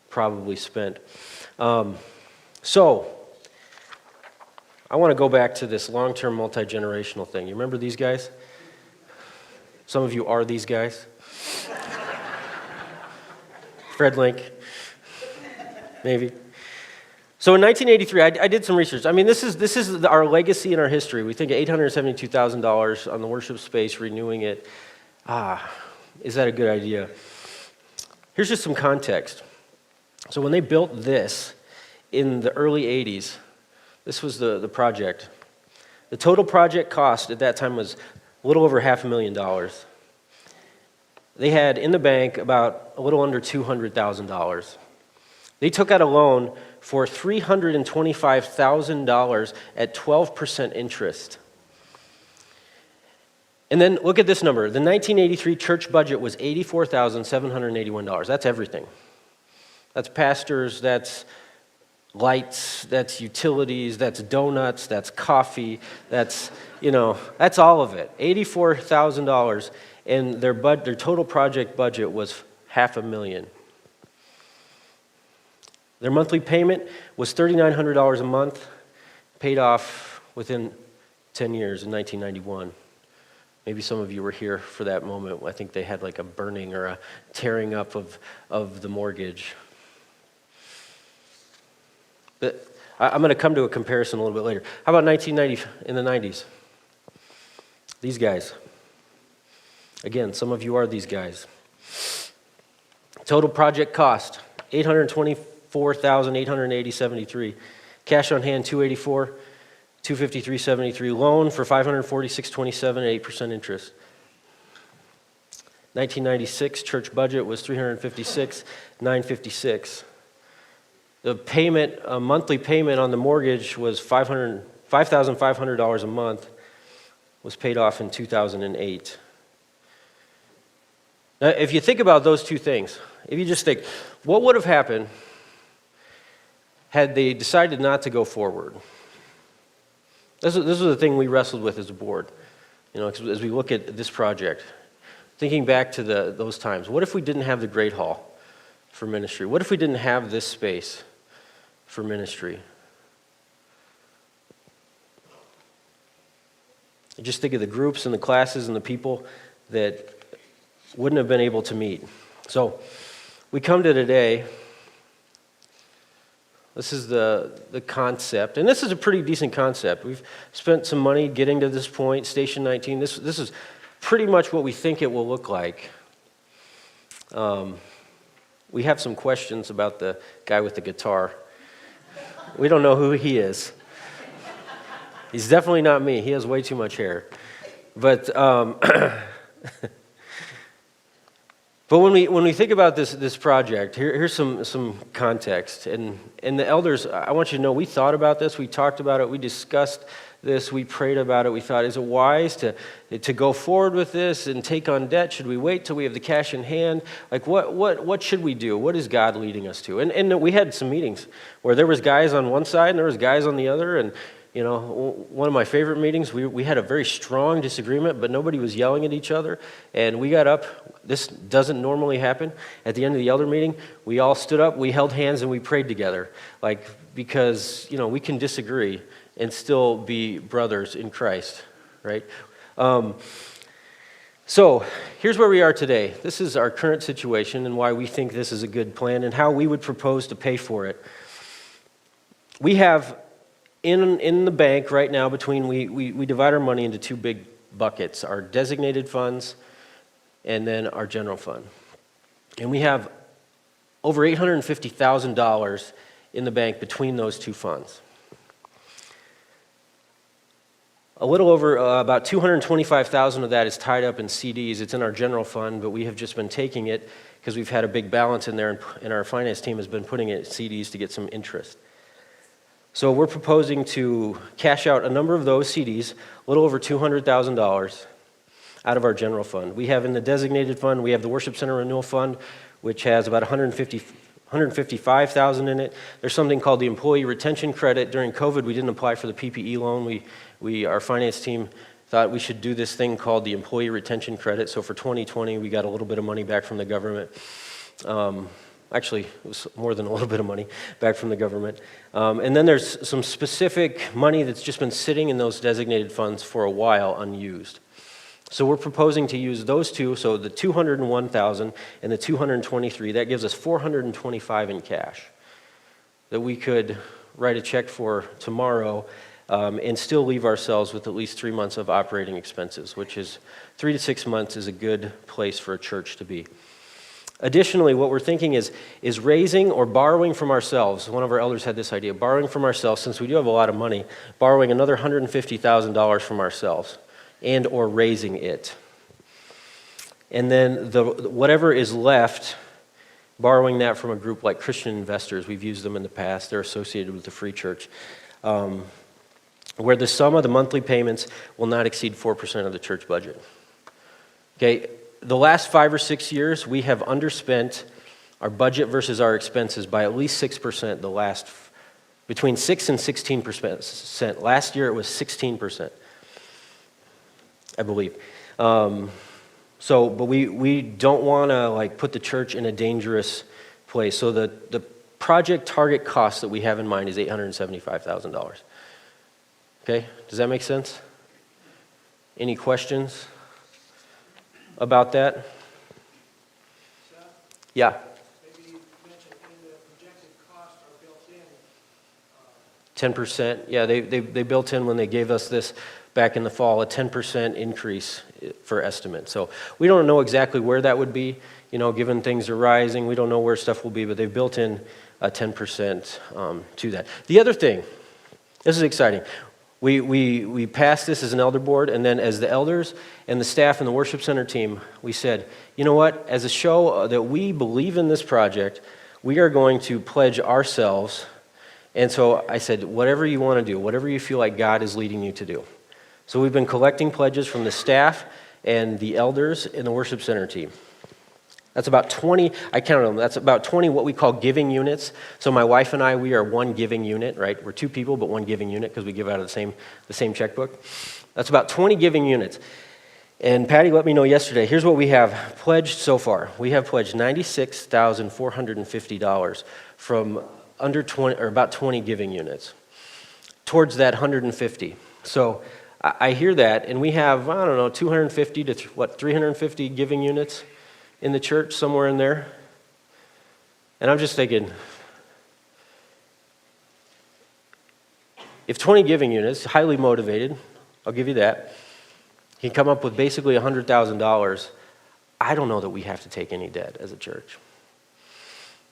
probably spent. So I want to go back to this long-term multi-generational thing. You remember these guys? Some of you are these guys. Fred Link, maybe. So in 1983, I did some research. I mean, this is our legacy in our history. We think $872,000 on the worship space, renewing it. Is that a good idea? Here's just some context. So when they built this in the early 80s, this was the project. The total project cost at that time was a little over $500,000. They had in the bank about a little under $200,000. They took out a loan for $325,000 at 12% interest. And then look at this number. The 1983 church budget was $84,781. That's everything. That's pastors, that's lights, that's utilities, that's donuts, that's coffee, that's all of it. $84,000, and their total project budget was $500,000. Their monthly payment was $3,900 a month, paid off within 10 years in 1991. Maybe some of you were here for that moment. I think they had like a burning or a tearing up of the mortgage. But I'm going to come to a comparison a little bit later. How about 1990 in the 90s? These guys. Again, some of you are these guys. Total project cost, $824,880.73. Cash on hand, $284,000. $253.73. Loan for $546.27 at 8% interest. 1996 church budget was $356,956. The payment, a monthly payment on the mortgage was $5,500 a month. Was paid off in 2008. Now, if you think about those two things, if you just think, what would have happened had they decided not to go forward? This was the thing we wrestled with as a board, as we look at this project. Thinking back to those times, what if we didn't have the Great Hall for ministry? What if we didn't have this space for ministry? Just think of the groups and the classes and the people that wouldn't have been able to meet. So we come to today. This is the concept, and this is a pretty decent concept. We've spent some money getting to this point, Station 19. This is pretty much what we think it will look like. We have some questions about the guy with the guitar. We don't know who he is. He's definitely not me. He has way too much hair. But But when we think about this project, here's some context. And the elders, I want you to know, we thought about this, we talked about it, we discussed this, we prayed about it. We thought, is it wise to go forward with this and take on debt? Should we wait till we have the cash in hand? Like, what should we do? What is God leading us to? And we had some meetings where there was guys on one side and there was guys on the other. And one of my favorite meetings, we had a very strong disagreement, but nobody was yelling at each other. And we got up. This doesn't normally happen. At the end of the elder meeting, we all stood up, we held hands, and we prayed together. Because, we can disagree and still be brothers in Christ, right? So here's where we are today. This is our current situation and why we think this is a good plan and how we would propose to pay for it. We have in the bank right now we divide our money into two big buckets, our designated funds and then our general fund. And we have over $850,000 in the bank between those two funds. A little over about $225,000 of that is tied up in CDs. It's in our general fund, but we have just been taking it because we've had a big balance in there, and our finance team has been putting it in CDs to get some interest. So we're proposing to cash out a number of those CDs, a little over $200,000. out of our general fund. We have in the designated fund, we have the Worship Center Renewal Fund, which has about $155,000 in it. There's something called the Employee Retention Credit. During COVID, we didn't apply for the PPE loan. Our finance team thought we should do this thing called the Employee Retention Credit. So for 2020, we got a little bit of money back from the government. Actually, it was more than a little bit of money back from the government. And then there's some specific money that's just been sitting in those designated funds for a while unused. So we're proposing to use those two, so the $201,000 and the $223,000, that gives us $425,000 in cash that we could write a check for tomorrow and still leave ourselves with at least 3 months of operating expenses, which is 3 to 6 months is a good place for a church to be. Additionally, what we're thinking is raising or borrowing from ourselves. One of our elders had this idea, borrowing from ourselves, since we do have a lot of money, borrowing another $150,000 from ourselves and or raising it. And then whatever is left, borrowing that from a group like Christian Investors. We've used them in the past. They're associated with the Free Church. Where the sum of the monthly payments will not exceed 4% of the church budget. Okay, the last 5 or 6 years, we have underspent our budget versus our expenses by at least 6%, between 6 and 16%. Last year, it was 16%. I believe. But we don't want to put the church in a dangerous place. So the project target cost that we have in mind is $875,000. Okay, does that make sense? Any questions about that? Yeah. Maybe you mentioned in the projected costs are built in. 10%. Yeah, they built in when they gave us this back in the fall, a 10% increase for estimate. So we don't know exactly where that would be, given things are rising. We don't know where stuff will be, but they've built in a 10% to that. The other thing, this is exciting. We passed this as an elder board, and then as the elders and the staff and the worship center team, we said, you know what, as a show that we believe in this project, we are going to pledge ourselves. And so I said, whatever you want to do, whatever you feel like God is leading you to do. So we've been collecting pledges from the staff and the elders and the worship center team. That's about 20, I counted them, that's about 20 what we call giving units. So my wife and I, we are one giving unit, right? We're 2 people, but one giving unit because we give out of the same checkbook. That's about 20 giving units. And Patty let me know yesterday, here's what we have pledged so far. We have pledged $96,450 from under 20, or about 20 giving units towards that 150. So I hear that, and we have, 250 to 350 giving units in the church, somewhere in there. And I'm just thinking, if 20 giving units, highly motivated, I'll give you that, can come up with basically $100,000, I don't know that we have to take any debt as a church.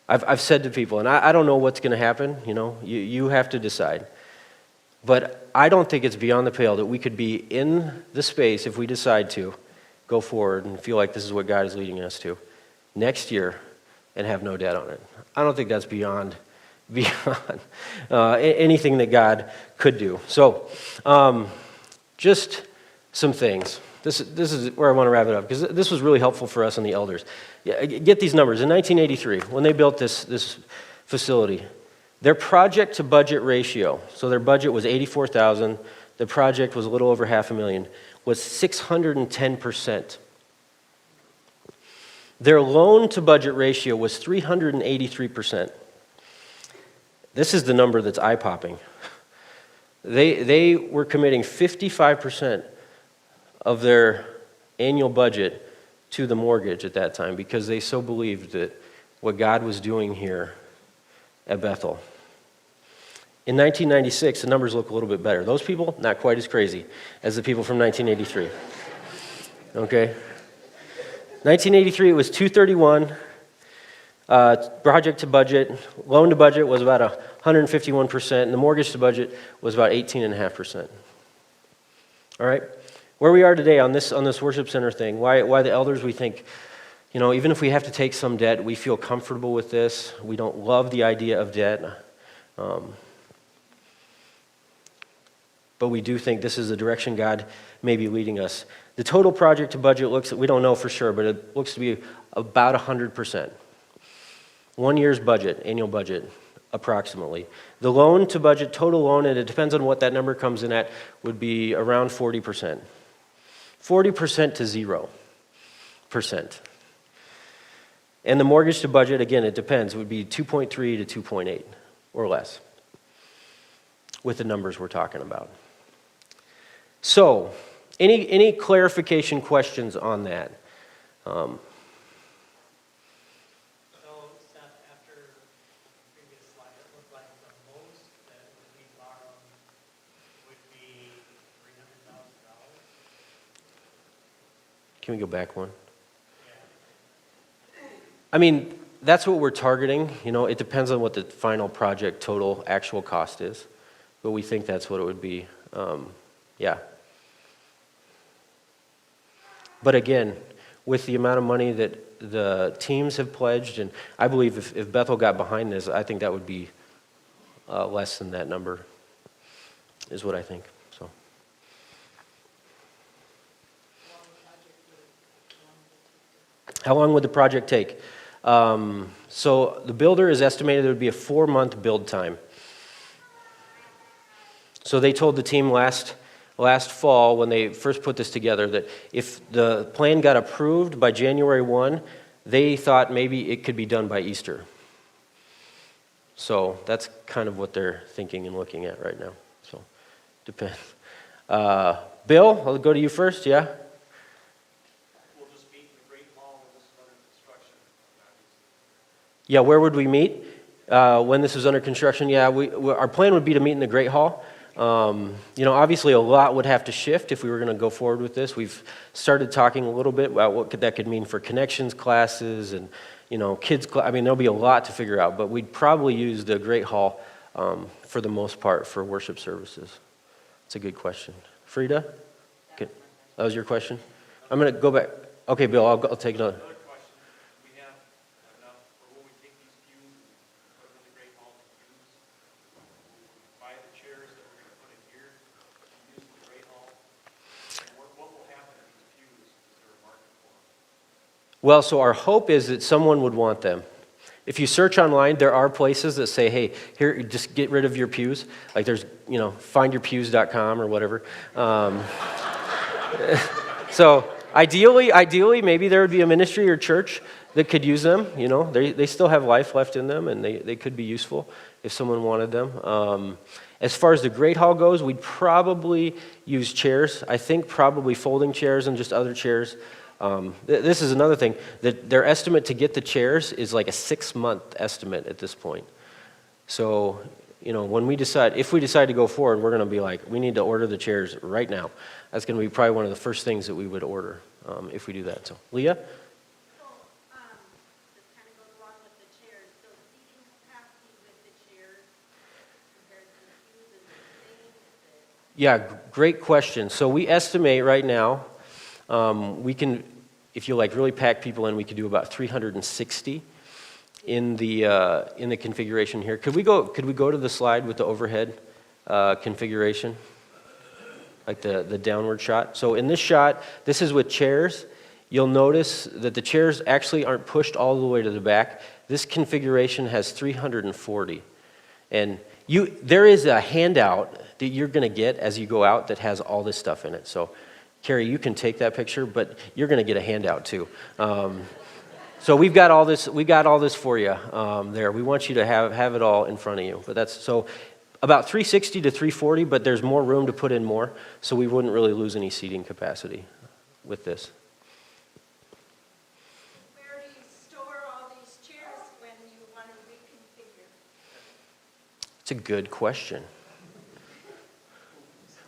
I've said to people, and I don't know what's going to happen, you have to decide. But I don't think it's beyond the pale that we could be in the space, if we decide to go forward and feel like this is what God is leading us to, next year and have no debt on it. I don't think that's beyond anything that God could do. So, just some things. This is where I want to wrap it up, because this was really helpful for us and the elders. Get these numbers. In 1983, when they built this facility, their project to budget ratio, so their budget was $84,000, the project was a little over $500,000, was 610%. Their loan to budget ratio was 383%. This is the number that's eye-popping. They were committing 55% of their annual budget to the mortgage at that time because they so believed that what God was doing here at Bethel. In 1996, the numbers look a little bit better. Those people, not quite as crazy as the people from 1983. Okay? 1983, it was 231. Project to budget, loan to budget was about 151%, and the mortgage to budget was about 18.5%. All right? Where we are today on this worship center thing, why the elders, we think, even if we have to take some debt, we feel comfortable with this. We don't love the idea of debt. but we do think this is the direction God may be leading us. The total project to budget looks, we don't know for sure, but it looks to be about 100%. 1 year's budget, annual budget, approximately. The loan to budget, total loan, and it depends on what that number comes in at, would be around 40%. 40% to 0%. And the mortgage to budget, again, it depends, would be 2.3 to 2.8 or less with the numbers we're talking about. So, any clarification questions on that? So, Seth, after the previous slide, it looked like the most that would be borrowed would be $300,000. Can we go back one? I mean, that's what we're targeting. You know, it depends on what the final project total actual cost is, but we think that's what it would be. Yeah. But again, with the amount of money that the teams have pledged, and I believe if Bethel got behind this, I think that would be less than that number, is what I think. So. How long would the project take? So the builder is estimated it would be a 4-month build time. So they told the team last fall when they first put this together that if the plan got approved by January 1, they thought maybe it could be done by Easter. So that's kind of what they're thinking and looking at right now. So depends. Bill, I'll go to you first, yeah? We'll just meet in the Great Hall when this is under construction. Yeah, where would we meet when this is under construction? Yeah, our plan would be to meet in the Great Hall. You know, obviously a lot would have to shift if we were going to go forward with this. We've started talking a little bit about what that could mean for connections classes and, you know, kids. I mean, there'll be a lot to figure out, but we'd probably use the Great Hall for the most part for worship services. It's a good question. Frida? Okay. That was your question? I'm going to go back. Okay, Bill, I'll take another. Another question. Do we have enough, or will we take these pews and put them in the Great Hall pews? Buy the chairs that we're going to put in here, use the Great Hall? And what will happen to these pews? Is there a market for them? Well, so our hope is that someone would want them. If you search online, there are places that say, hey, here, just get rid of your pews. Like there's, you know, findyourpews.com or whatever. So ideally, maybe there would be a ministry or church that could use them. You know, they still have life left in them, and they could be useful if someone wanted them. As far as the Great Hall goes, we'd probably use chairs. I think probably folding chairs and just other chairs. This is another thing, that their estimate to get the chairs is like a 6-month estimate at this point. So, you know, if we decide to go forward, we're going to be like, we need to order the chairs right now. That's going to be probably one of the first things that we would order if we do that. So, Leah? So, this kind of goes along with the chairs. So seating capacity with the chairs compared to the pews is the same? Is it? Yeah, great question. So we estimate right now, we can, if you like really pack people in, we could do about 360 in the configuration here. Could we go to the slide with the overhead configuration, like the downward shot? So in this shot, this is with chairs. You'll notice that the chairs actually aren't pushed all the way to the back. This configuration has 340, and there is a handout that you're going to get as you go out that has all this stuff in it. So, Carrie, you can take that picture, but you're going to get a handout too. So we've got all this. We got all this for you there. We want you to have it all in front of you. But that's so about 360 to 340. But there's more room to put in more, so we wouldn't really lose any seating capacity with this. Where do you store all these chairs when you want to reconfigure? It's a good question.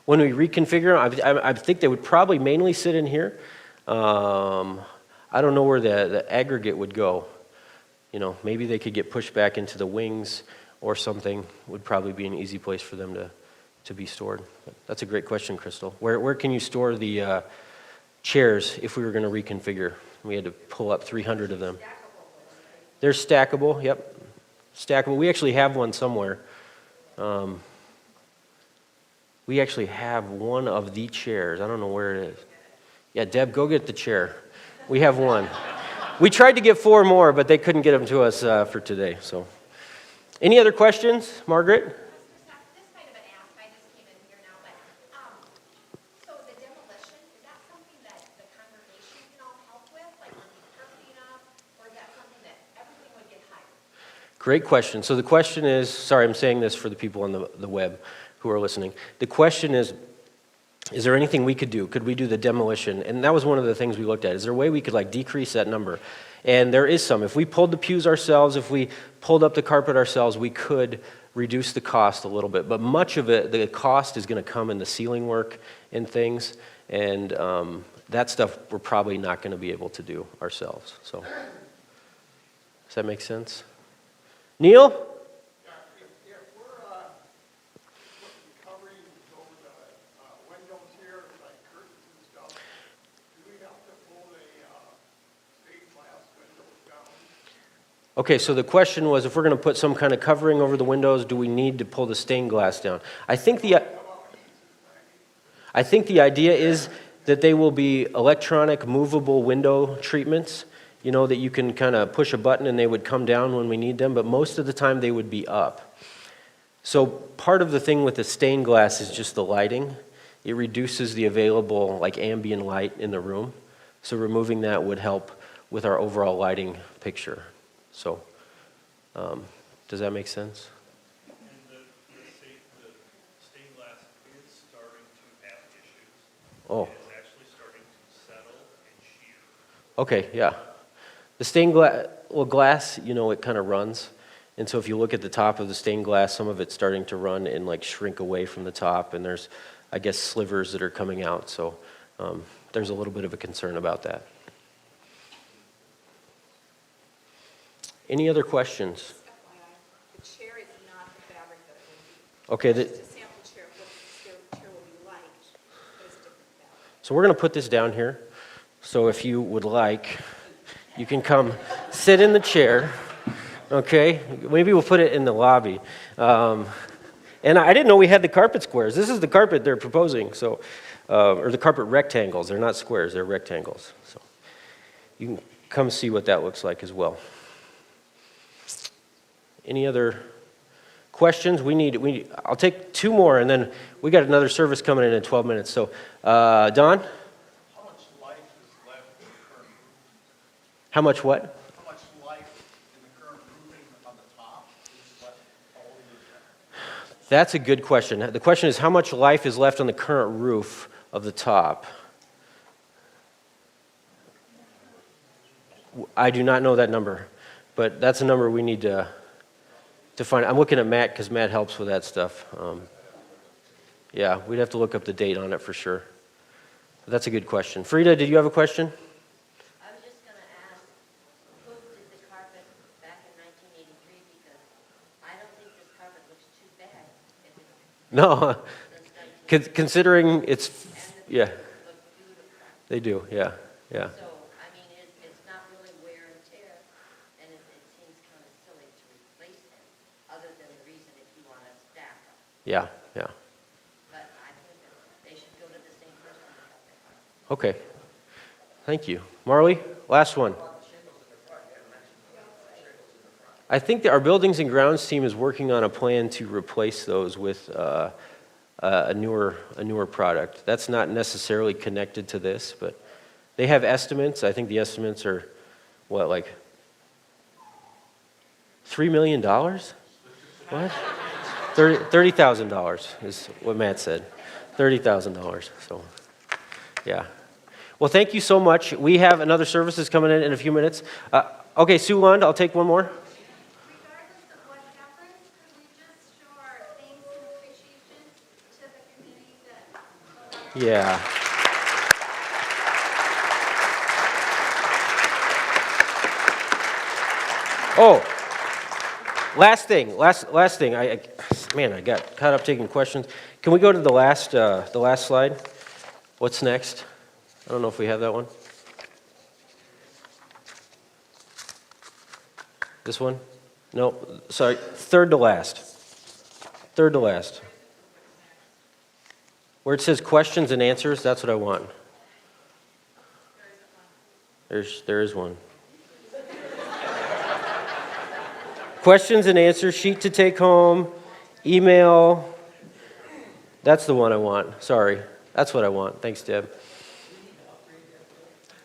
When we reconfigure, I think they would probably mainly sit in here. I don't know where the aggregate would go. You know, maybe they could get pushed back into the wings or something. Would probably be an easy place for them to be stored. But that's a great question, Crystal. Where can you store the chairs if we were going to reconfigure? We had to pull up 300 of them. They're stackable. Yep, stackable. We actually have one somewhere. We actually have one of the chairs. I don't know where it is. Yeah, Deb, go get the chair. We have one. We tried to get 4 more, but they couldn't get them to us for today. So, any other questions, Margaret? This might have been asked, I just came in here now, but, so the demolition, is that something that the congregation can all help with? Like when you curtain up, or is that something that everything would get hired? Great question. So the question is, sorry, I'm saying this for the people on the web who are listening. The question is there anything we could do? Could we do the demolition? And that was one of the things we looked at. Is there a way we could like decrease that number? And there is some. If we pulled the pews ourselves, if we pulled up the carpet ourselves, we could reduce the cost a little bit. But much of it, the cost is going to come in the ceiling work and things. And that stuff we're probably not going to be able to do ourselves. So, does that make sense? Neil? Yeah, if we're putting coverings over the windows here, like curtains and stuff, do we have to pull the stained glass windows down? Okay, so the question was, if we're going to put some kind of covering over the windows, do we need to pull the stained glass down? I think the idea is that they will be electronic movable window treatments, you know, that you can kind of push a button and they would come down when we need them, but most of the time they would be up. So part of the thing with the stained glass is just the lighting. It reduces the available like ambient light in the room. So removing that would help with our overall lighting picture. So does that make sense? And the stained glass is starting to have issues. Oh, It's actually starting to settle and shear. okay, yeah. The stained glass, well, glass, you know, it kind of runs. And so if you look at the top of the stained glass, some of it's starting to run and like shrink away from the top. And there's, I guess, slivers that are coming out. So there's a little bit of a concern about that. Any other questions? FYI, the chair is not the fabric that it will be. Okay, It's just a sample chair of what the chair will be like, but it's a different fabric. so we're going to put this down here. So if you would like, you can come sit in the chair. Okay, maybe we'll put it in the lobby. And I didn't know we had the carpet squares. This is the carpet they're proposing, so or the carpet rectangles. They're not squares, they're rectangles. So you can come see what that looks like as well. Any other questions? I'll take 2 more, and then we got another service coming in 12 minutes. So, Don? How much life is left in the current roof? How much what? How much life in the current roofing on the top is left? How old is that? That's a good question. The question is, how much life is left on the current roof of the top? I do not know that number, but that's a number we need to find. I'm looking at Matt because Matt helps with that stuff. Yeah, we'd have to look up the date on it for sure. But that's a good question. Frida, did you have a question? I was just going to ask, who did the carpet back in 1983? Because I don't think this carpet looks too bad. If it's No, since 1983. considering it's, And the yeah, pieces look beautiful. they do, yeah, yeah. So, I mean, it's not really wear and tear, and it seems kind of silly to replace them, other than the reason if you want to stack them. Yeah, yeah. But I think that they should go to the same person that got that carpet. Okay. Thank you. Marley, last one. I think that our buildings and grounds team is working on a plan to replace those with a newer product. That's not necessarily connected to this, but they have estimates. I think the estimates are, what, like $3 million? What? $30,000 is what Matt said. $30,000. So, yeah. Well, thank you so much. We have another service that's coming in a few minutes. Okay, Sue Lund, I'll take one more. Regardless of what happens, could we just show our thanks and appreciation to the community that Yeah. Oh, last thing. I got caught up taking questions. Can we go to the last slide? What's next? I don't know if we have that one. This one? No, sorry, third to last. Where it says questions and answers, that's what I want. There is one. Questions and answers, sheet to take home, email. That's the one I want. Sorry. That's what I want. Thanks, Deb.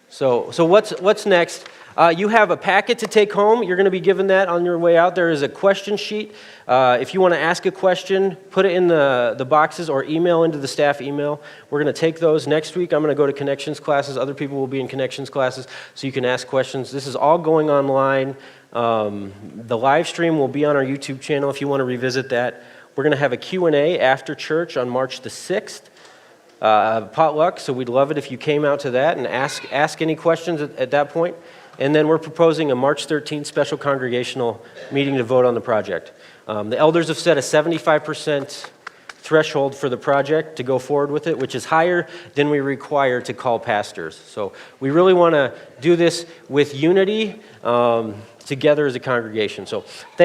So what's next? You have a packet to take home. You're going to be given that on your way out. There is a question sheet. If you want to ask a question, put it in the boxes or email into the staff email. We're going to take those next week. I'm going to go to connections classes. Other people will be in connections classes, so you can ask questions. This is all going online. The live stream will be on our YouTube channel if you want to revisit that. We're going to have a Q&A after church on March the 6th. Potluck, so we'd love it if you came out to that and ask any questions at that point. And then we're proposing a March 13th special congregational meeting to vote on the project. The elders have set a 75% threshold for the project to go forward with it, which is higher than we require to call pastors. So we really want to do this with unity together as a congregation. So thank